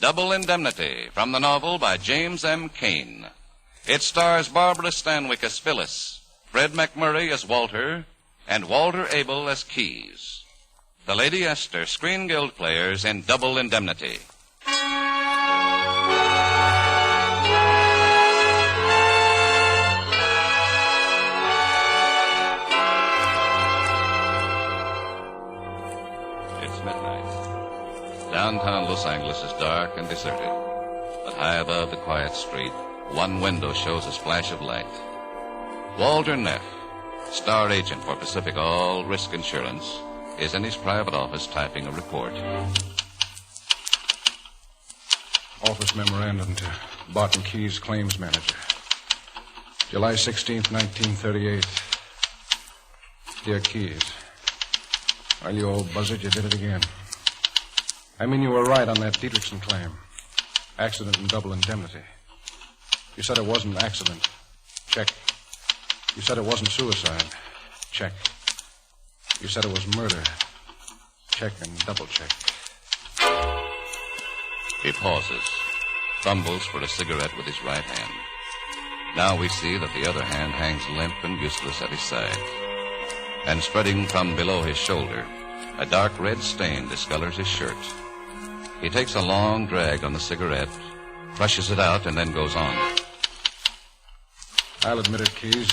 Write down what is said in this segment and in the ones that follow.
Double Indemnity, from the novel by James M. Cain. It stars Barbara Stanwyck as Phyllis, Fred MacMurray as Walter, and Walter Abel as Keyes. The Lady Esther Screen Guild Players in Double Indemnity. It's midnight. Downtown Los Angeles is dark and deserted. But high above the quiet street, one window shows a splash of light. Walter Neff, star agent for Pacific All Risk Insurance, is in his private office typing a report. Office memorandum to Barton Keyes, claims manager. July 16th, 1938. Dear Keyes, well, you old buzzard, you did it again. I mean, you were right on that Dietrichson claim. Accident and double indemnity. You said it wasn't an accident. Check. You said it wasn't suicide. Check. You said it was murder. Check and double check. He pauses, fumbles for a cigarette with his right hand. Now we see that the other hand hangs limp and useless at his side. And spreading from below his shoulder, a dark red stain discolors his shirt. He takes a long drag on the cigarette, crushes it out, and then goes on. I'll admit it, Keyes.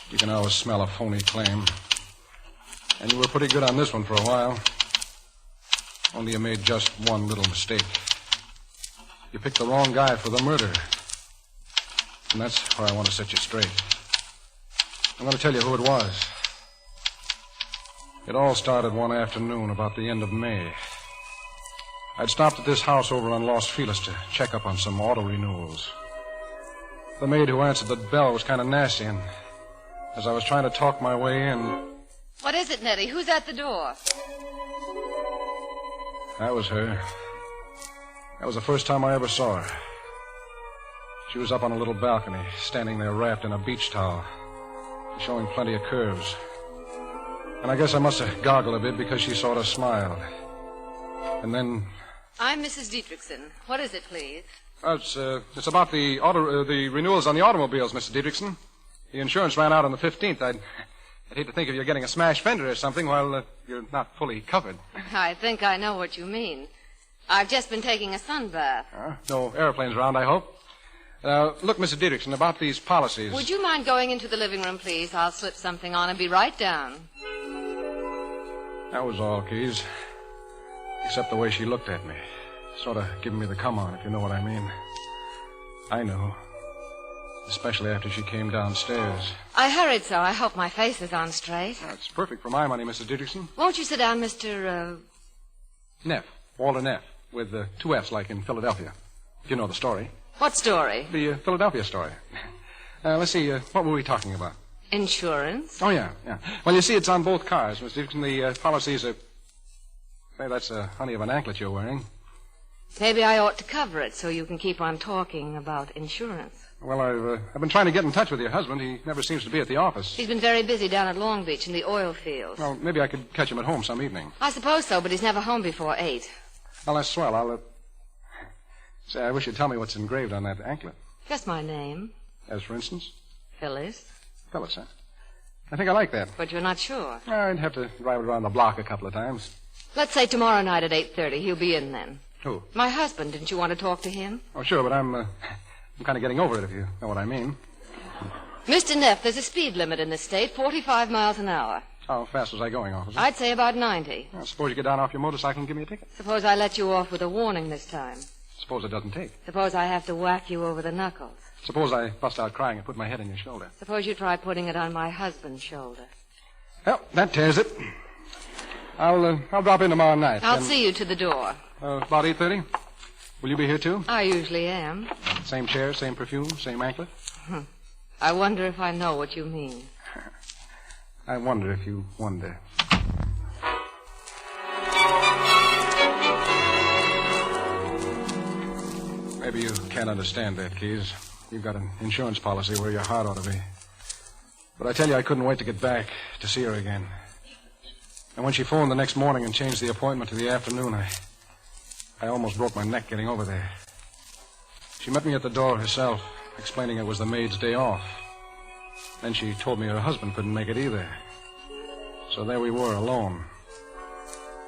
You can always smell a phony claim. And you were pretty good on this one for a while. Only you made just one little mistake. You picked the wrong guy for the murder. And that's where I want to set you straight. I'm going to tell you who it was. It all started one afternoon about the end of May. I'd stopped at this house over on Los Feliz to check up on some auto renewals. The maid who answered the bell was kind of nasty, and as I was trying to talk my way in... What is it, Nettie? Who's at the door? That was her. That was the first time I ever saw her. She was up on a little balcony, standing there wrapped in a beach towel, showing plenty of curves. And I guess I must have goggled a bit because she sort of smiled. And then... I'm Mrs. Dietrichson. What is it, please? It's about the renewals on the automobiles, Mr. Dietrichson. The insurance ran out on the 15th. I'd hate to think of you getting a smashed fender or something while you're not fully covered. I think I know what you mean. I've just been taking a sun bath. No airplanes around, I hope. Look, Mr. Dietrichson, about these policies... Would you mind going into the living room, please? I'll slip something on and be right down. That was all, Keyes. Except the way she looked at me. Sort of giving me the come on, if you know what I mean. I know. Especially after she came downstairs. I hurried so. I hope my face is on straight. That's perfect for my money, Mr. Dietrichson. Won't you sit down, Mr. Neff. Walter Neff. With 2 F's like in Philadelphia. If you know the story. What story? The Philadelphia story. Let's see. What were we talking about? Insurance? Oh, yeah. Well, you see, it's on both cars, Mr. Dietrichson. The policies are... Say, that's a honey of an anklet you're wearing. Maybe I ought to cover it so you can keep on talking about insurance. Well, I've been trying to get in touch with your husband. He never seems to be at the office. He's been very busy down at Long Beach in the oil fields. Well, maybe I could catch him at home some evening. I suppose so, but he's never home before 8. Well, that's swell. I'll... Say, I wish you'd tell me what's engraved on that anklet. Just my name. As for instance? Phyllis. Phyllis, huh? I think I like that. But you're not sure. I'd have to drive it around the block a couple of times. Let's say tomorrow night at 8:30. He'll be in then. Who? My husband. Didn't you want to talk to him? Oh, sure, but I'm kind of getting over it, if you know what I mean. Mr. Neff, there's a speed limit in this state, 45 miles an hour. How fast was I going, officer? I'd say about 90. Well, suppose you get down off your motorcycle and give me a ticket. Suppose I let you off with a warning this time. Suppose it doesn't take. Suppose I have to whack you over the knuckles. Suppose I bust out crying and put my head on your shoulder. Suppose you try putting it on my husband's shoulder. Well, that tears it. I'll drop in tomorrow night. I'll see you to the door. About 8:30? Will you be here, too? I usually am. Same chair, same perfume, same anklet? I wonder if I know what you mean. I wonder if you wonder. Maybe you can't understand that, Keyes. You've got an insurance policy where your heart ought to be. But I tell you, I couldn't wait to get back to see her again. And when she phoned the next morning and changed the appointment to the afternoon, I almost broke my neck getting over there. She met me at the door herself, explaining it was the maid's day off. Then she told me her husband couldn't make it either. So there we were, alone.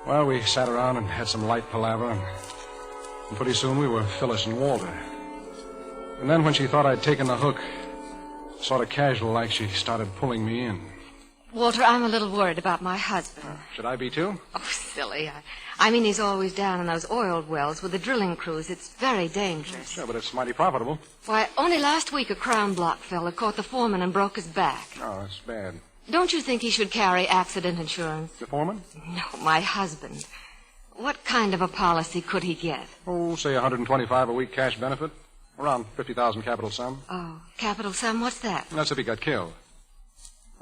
Well, we sat around and had some light palaver, and pretty soon we were Phyllis and Walter. And then when she thought I'd taken the hook, sort of casual like, she started pulling me in. Walter, I'm a little worried about my husband. Should I be, too? Oh, silly. I mean, he's always down in those oil wells with the drilling crews. It's very dangerous. Sure, but it's mighty profitable. Why, only last week a Crown Block fella caught the foreman and broke his back. Oh, that's bad. Don't you think he should carry accident insurance? The foreman? No, my husband. What kind of a policy could he get? Oh, say $125 a week cash benefit. Around $50,000 capital sum. Oh, capital sum? What's that? That's if he got killed.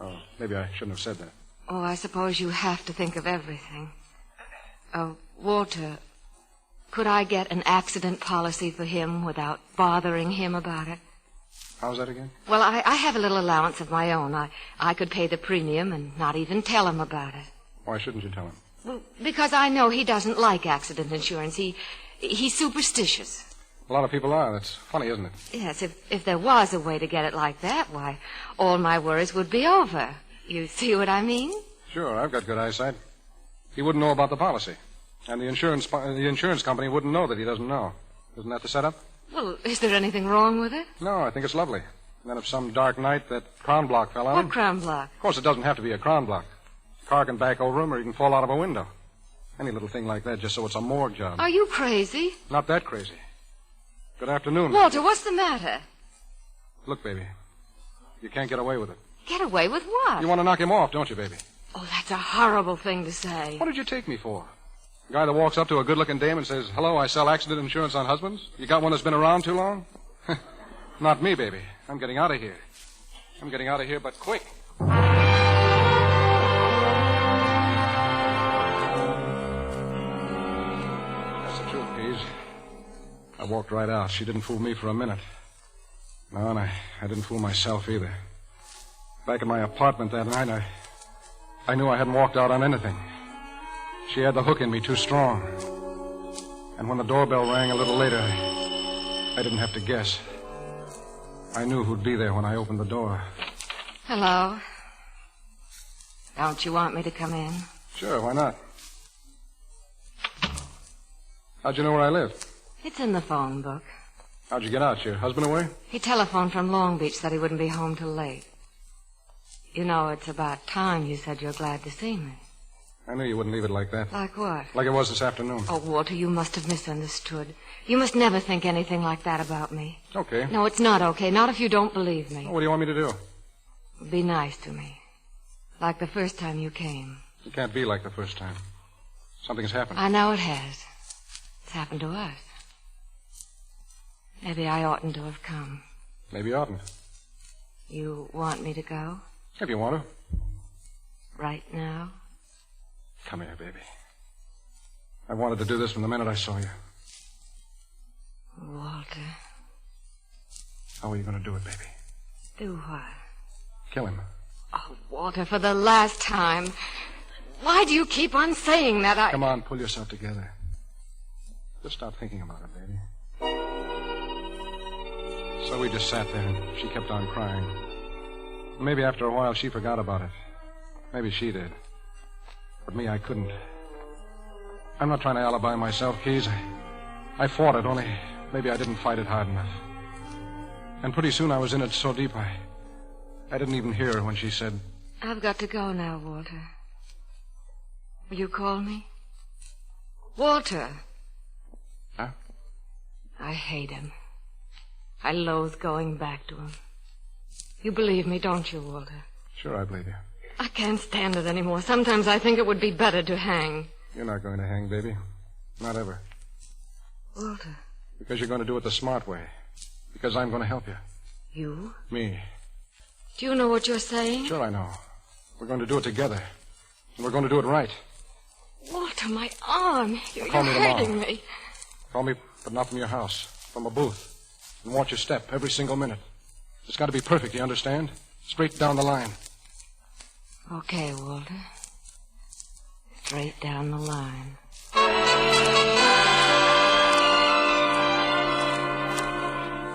Oh, maybe I shouldn't have said that. Oh, I suppose you have to think of everything. Walter, could I get an accident policy for him without bothering him about it? How's that again? Well, I have a little allowance of my own. I could pay the premium and not even tell him about it. Why shouldn't you tell him? Well, because I know he doesn't like accident insurance. He's superstitious. A lot of people are. That's funny, isn't it? Yes, if there was a way to get it like that, why, all my worries would be over. You see what I mean? Sure, I've got good eyesight. He wouldn't know about the policy. And the insurance company wouldn't know that he doesn't know. Isn't that the setup? Well, is there anything wrong with it? No, I think it's lovely. And then if some dark night that Crown Block fell on... What Crown Block? Of course, it doesn't have to be a Crown Block. A car can back over him or he can fall out of a window. Any little thing like that, just so it's a morgue job. Are you crazy? Not that crazy. Good afternoon. Walter, what's the matter? Look, baby, you can't get away with it. Get away with what? You want to knock him off, don't you, baby? Oh, that's a horrible thing to say. What did you take me for? A guy that walks up to a good-looking dame and says, "Hello, I sell accident insurance on husbands. You got one that's been around too long?" Not me, baby. I'm getting out of here. I'm getting out of here, but quick. That's the truth, Pease. I walked right out. She didn't fool me for a minute. No, and I didn't fool myself either. Back in my apartment that night, I knew I hadn't walked out on anything. She had the hook in me too strong. And when the doorbell rang a little later, I didn't have to guess. I knew who'd be there when I opened the door. Hello. Don't you want me to come in? Sure, why not? How'd you know where I live? It's in the phone book. How'd you get out? Your husband away? He telephoned from Long Beach, said he wouldn't be home till late. You know, it's about time you said you're glad to see me. I knew you wouldn't leave it like that. Like what? Like it was this afternoon. Oh, Walter, you must have misunderstood. You must never think anything like that about me. Okay. No, it's not okay. Not if you don't believe me. Well, what do you want me to do? Be nice to me. Like the first time you came. It can't be like the first time. Something's happened. I know it has. It's happened to us. Maybe I oughtn't to have come. Maybe you oughtn't. You want me to go? If you want to. Right now? Come here, baby. I wanted to do this from the minute I saw you. Walter. How are you going to do it, baby? Do what? Kill him. Oh, Walter, for the last time. Why do you keep on saying that? Come on, pull yourself together. Just stop thinking about it, baby. So we just sat there, and she kept on crying. Maybe after a while she forgot about it. Maybe she did. But me, I couldn't. I'm not trying to alibi myself, Keys. I fought it, only maybe I didn't fight it hard enough. And pretty soon I was in it so deep, I didn't even hear her when she said... I've got to go now, Walter. Will you call me? Walter. Huh? I hate him. I loathe going back to him. You believe me, don't you, Walter? Sure, I believe you. I can't stand it anymore. Sometimes I think it would be better to hang. You're not going to hang, baby. Not ever. Walter. Because you're going to do it the smart way. Because I'm going to help you. You? Me. Do you know what you're saying? Sure I know. We're going to do it together. And we're going to do it right. Walter, my arm. You're Call me hurting tomorrow. me. Call me, but not from your house. From a booth. And watch your step every single minute. It's got to be perfect, you understand? Straight down the line. Okay, Walter. Straight down the line.